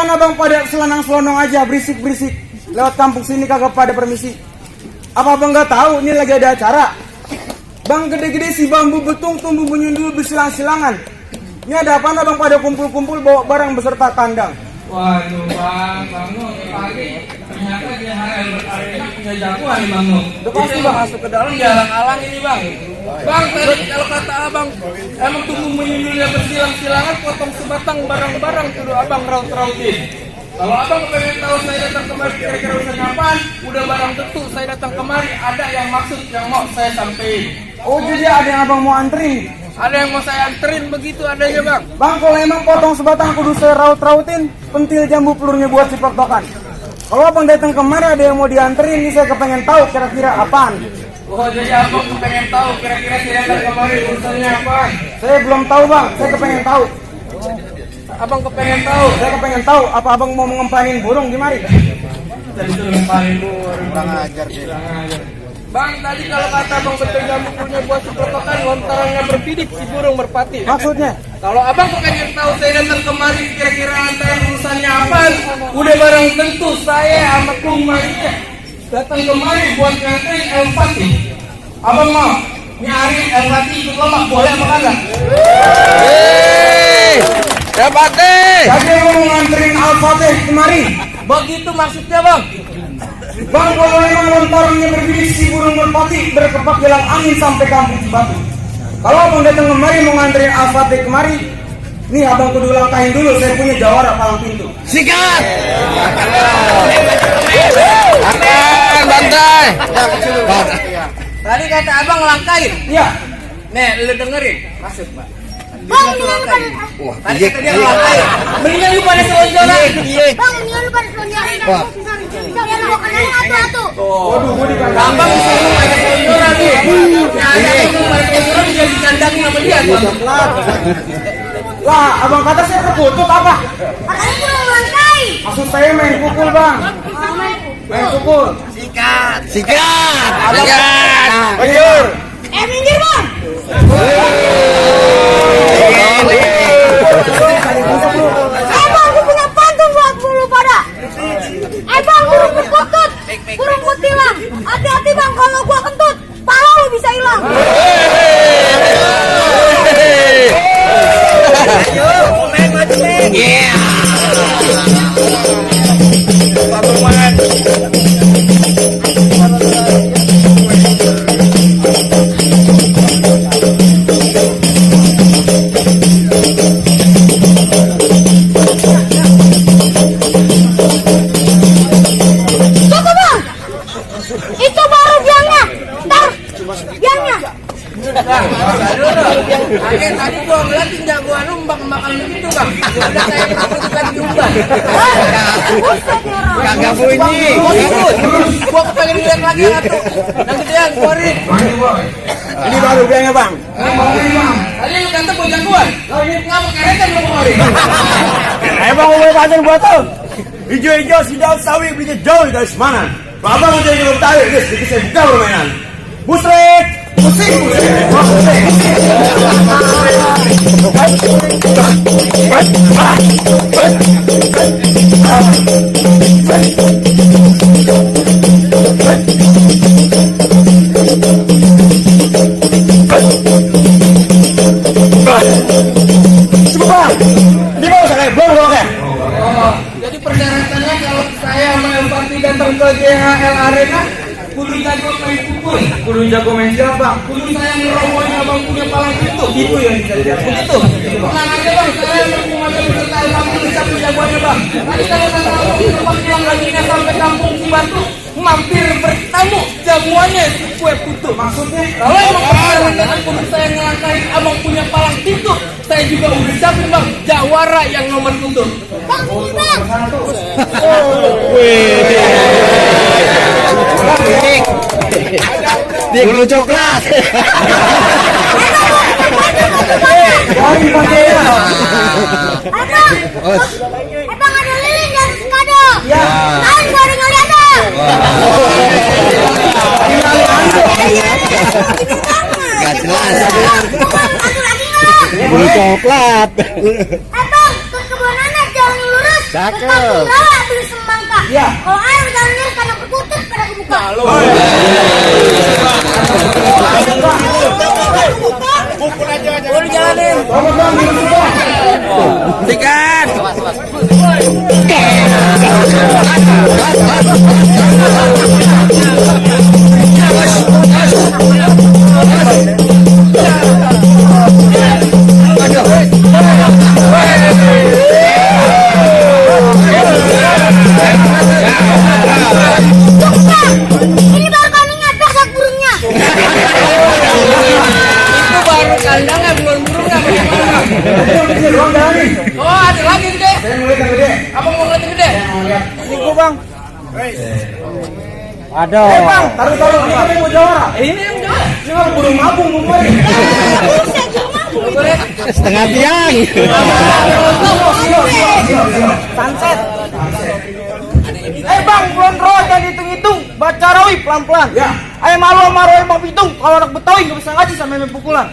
apaan abang pada selonong-selonong aja, berisik-berisik. Lewat kampung sini kagak pada permisi. Apa abang nggak tahu ini lagi ada acara? Bang, gede-gede si bambu betung tumbuh menyundul bersilang-silangan. Ini ada apaan abang pada kumpul-kumpul bawa barang beserta kandang? Waduh bang, Bang pagi ternyata dia hari ini punya jagoan nih Bang. Udah pasti bang masuk ke dalam alang-alang ini Bang. Bang, tadi kalau kata abang emang tumbuh menyundulnya bersilang-silangan, potong sebatang barang-barang kudu abang raut-rautin. Kalau abang pengen tahu saya datang kemari kira-kira urusannya apaan, udah barang tentu saya datang kemari ada yang maksud yang mau saya sampaikan. Oh, jadi ada yang abang mau anterin? Ada yang mau saya anterin begitu adanya Bang. Bang, kalau emang potong sebatang kudu saya raut-rautin, pentil jambu pelurnya buat si pertokan. Kalau abang datang kemari ada yang mau dianterin, ini saya kepengen tahu kira-kira apaan. Oh, jadi abang pengen tahu kira-kira saya datang kemari urusannya apaan? Saya belum tahu bang, saya kepengen tahu. Abang kepengen tahu? Saya kepengen tahu, apa abang mau mengempanin burung di mari? Tadi suruh ngempanin burung. Kurang ajar dia. Bang, tadi kalau kata abang betul jambu punya buat seprotokan, lontarannya berbidik, si burung merpati. Maksudnya? Kalau abang pengen tahu saya datang kemari kira-kira antara urusannya apa, udah barang tentu saya sama Kumarika datang kemari buat nganterin El Fatih. Abang mau nyari El Fatih ikut lomba, boleh apa kagak? Ya Fatih. Jadi mau nganterin El Fatih kemari? Begitu maksudnya bang. Bang, kalau memang lontarannya berbidik si burung merpati berkepak hilang angin sampai kampung Cibatu. Kalau abang datang kemari mau nganterin El Fatih kemari, nih abang kudu langkahin dulu, saya punya jawara palang pintu. Sikat. Akan bantai. Tadi kata abang langkahin. Iya. Nih, lu dengerin. Masuk pak. Bang, ini lu pada Tadi kata dia langkahin. Mendingan lu pada selonjoran. Bang, ini lu pada selonjoran. Jangan lu kenal atu-atu. Waduh, gue dikandang. Abang disuruh pada selonjoran nih. Ada yang pada selonjoran bisa dikandangin sama dia. Lah, abang kata saya terkutuk apa? Makanya lu langkai. Maksud saya main pukul bang. Main pukul. Sikat. Bajur. Minggir bang. Bang, aku punya pantun buat lu pada. Bang, burung kutut, burung kutilang. Hati-hati bang, kalau gua kentut, pala lu bisa hilang. Cukup bang, itu baru biangnya. Ntar biangnya. Tadi gua ngeliatin jagoan lu makan begitu bang. Ada kayak takut kan diumbar. Kagak bunyi. Gua pengen lihat lagi satu. Yang gedean keluarin. Ini baru biangnya bang. Tadi lu kata gua jagoan. Lagi ngapa kerekan lu keluarin? Ayo bang, mau pasang buat tuh. Hijau-hijau sidal sawi bikin jauh dari mana? Abang udah belum tahu, guys. Jadi saya buka permainan. Busret, musik. Coba, di bawah saya belum kan? Jadi persyaratannya kalau saya sama El Fatih datang ke GHL Arena, kudu jago main pukul. Kudu jago main siapa? Kudu saya ngerobohin abang punya palang pintu. Itu yang bisa dilihat. Begitu. Tenang aja bang, saya mampu macam peserta El Fatih bisa punya jagoannya bang. Tadi kalau kata abang terbang yang laginya sampai kampung Cibatu, mampir bertamu jagoannya si kue putu. Maksudnya? Kalau emang persyaratan kudu saya ngelangkahin abang punya palang pintu, saya juga udah siapin bang jawara yang nomor pintu. Bang, ini bang. Dia bulu coklat. Dari Panjaya. Bang ada lilin dan kado. Ya. Kan baru ngeliat dong. Gak jelas. Satu lagi nggak? Bulu coklat. Bang, ke kebun anak jalan lurus. Cakep. Bawa beli semangka. Iya. Kalau air udah karena ketutup karena kebuka. Boleh jalanin. Selamat bang, minum sudah. Tiket. Ini baru kambingnya, dasar burungnya. Itu baru kandangnya, belum burungnya. Ini doang jalan nih. Oh, ada lagi gede. Saya mulai yang gede. Abang mau ngeliat yang gede? Ini gua bang. Bang, taruh. Ini kan yang mau jawara. Ini yang gede. Ini kan burung mabung kemarin. Bisa gimana? Boleh. Setengah tiang. Sunset. Bang, bulan roh jangan hitung-hitung. Baca rawi pelan-pelan. Ya. Ayo malu emang pitung. Kalau anak Betawi nggak bisa ngaji sampai main pukulan.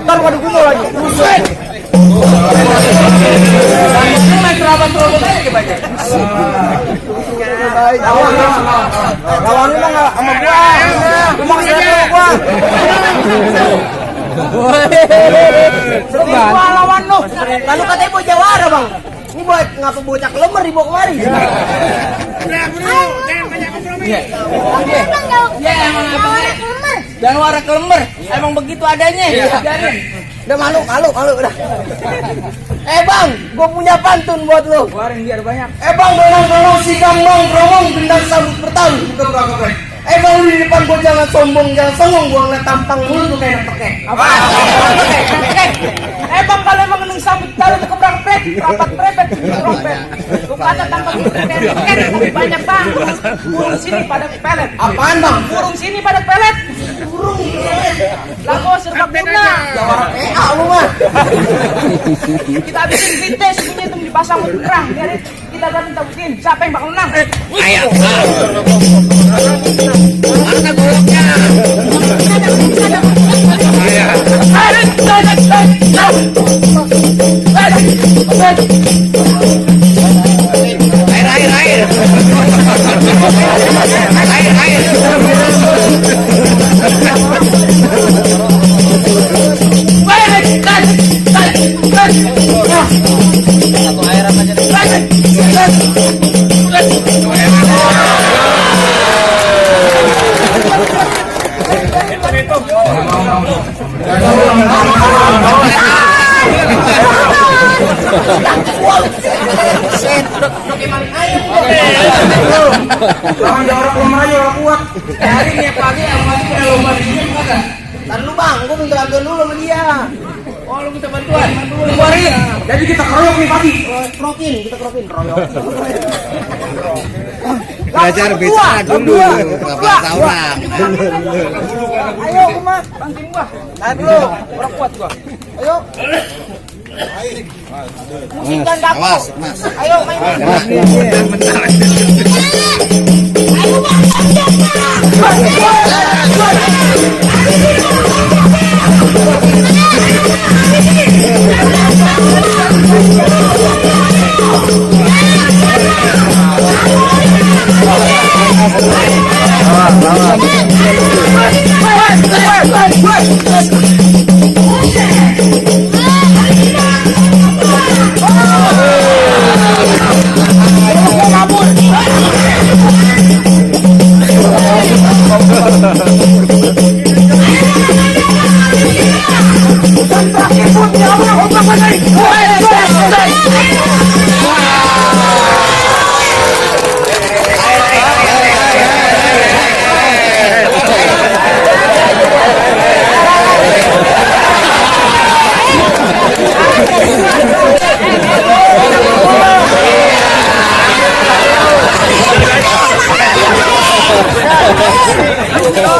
Ntar pada gunung lagi. Ini main serabut-serabut aja banyak. Lawan lu mah sama gua. Lu mau siapa sama gua? Sedih gua lawan lu. Lalu katanya mau jawara, Bang. Ini buat ngapa bocah kelemar dibawa kemari. Ya emang abang dan warna kelember. Emang begitu adanya. Biarin. Udah malu udah. Bang, gua punya pantun buat lu. Keluarin biar banyak. Bang, donong sigang bang, bromong, gendang sambut bertalu. Bang, lu di depan gua jangan sombong, jangan songong, gua ngeliat tampang lu tuh kayak pekek. Apa? Bang, kalau emang gendang sambut bertalu tuh keprapet, rapat prepet, keprapet. Gua kata tampang itu kayak tapi banyak bang. Burung sini pada pelet. Apaan bang? Burung sini pada pelet. Burung. Lah gua serba guna. Jawara PA lu mah. Kita bikin vintage punya itu dipasang kerang. Biarin kita ganti tabutin. Siapa yang bakal menang? Ayo. Mana goloknya? Air. Jangan jawara kelemar aja, orang kuat. Hari ini pagi yang masih punya lomba di sini bukan? Ntar lu bang, gua minta bantuan dulu sama dia. Oh lu minta bantuan? Keluarin. Jadi kita keroyok nih pagi. Kita kerokin. Royok. Belajar bicara dulu. Bapak orang. Ayo, Kuma. Bantuin gua. Tahan dulu. Orang kuat gua. Ayo. Musikan dapur. Awas, Mas. Ayo main. Ayo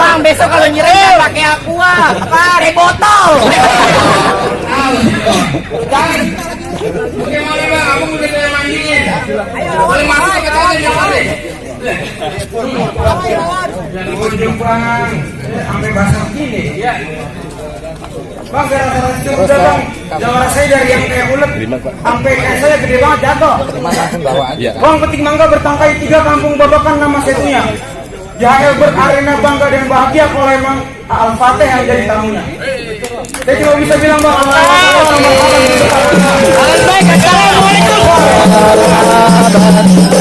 Bang, besok kalau nyerang pakai aqua. Apa? Botol. Bagaimana bang? Aku udah saya mandiin. Ayo Boleh masuk ke dalam ya, boleh. Ujung pulangan sampai basah gini ya. Bang, gara-gara itu udah bang, jawara saya dari yang kayak ulet sampai kayak saya gede banget jatuh. Bang, petik mangga bertangkai 3 kampung babakan nama setunya. Jahe berarena bangga dan bahagia kalau emang Al-Fatih yang jadi tamunya. Saya cuma bisa bilang bang, Assalamualaikum.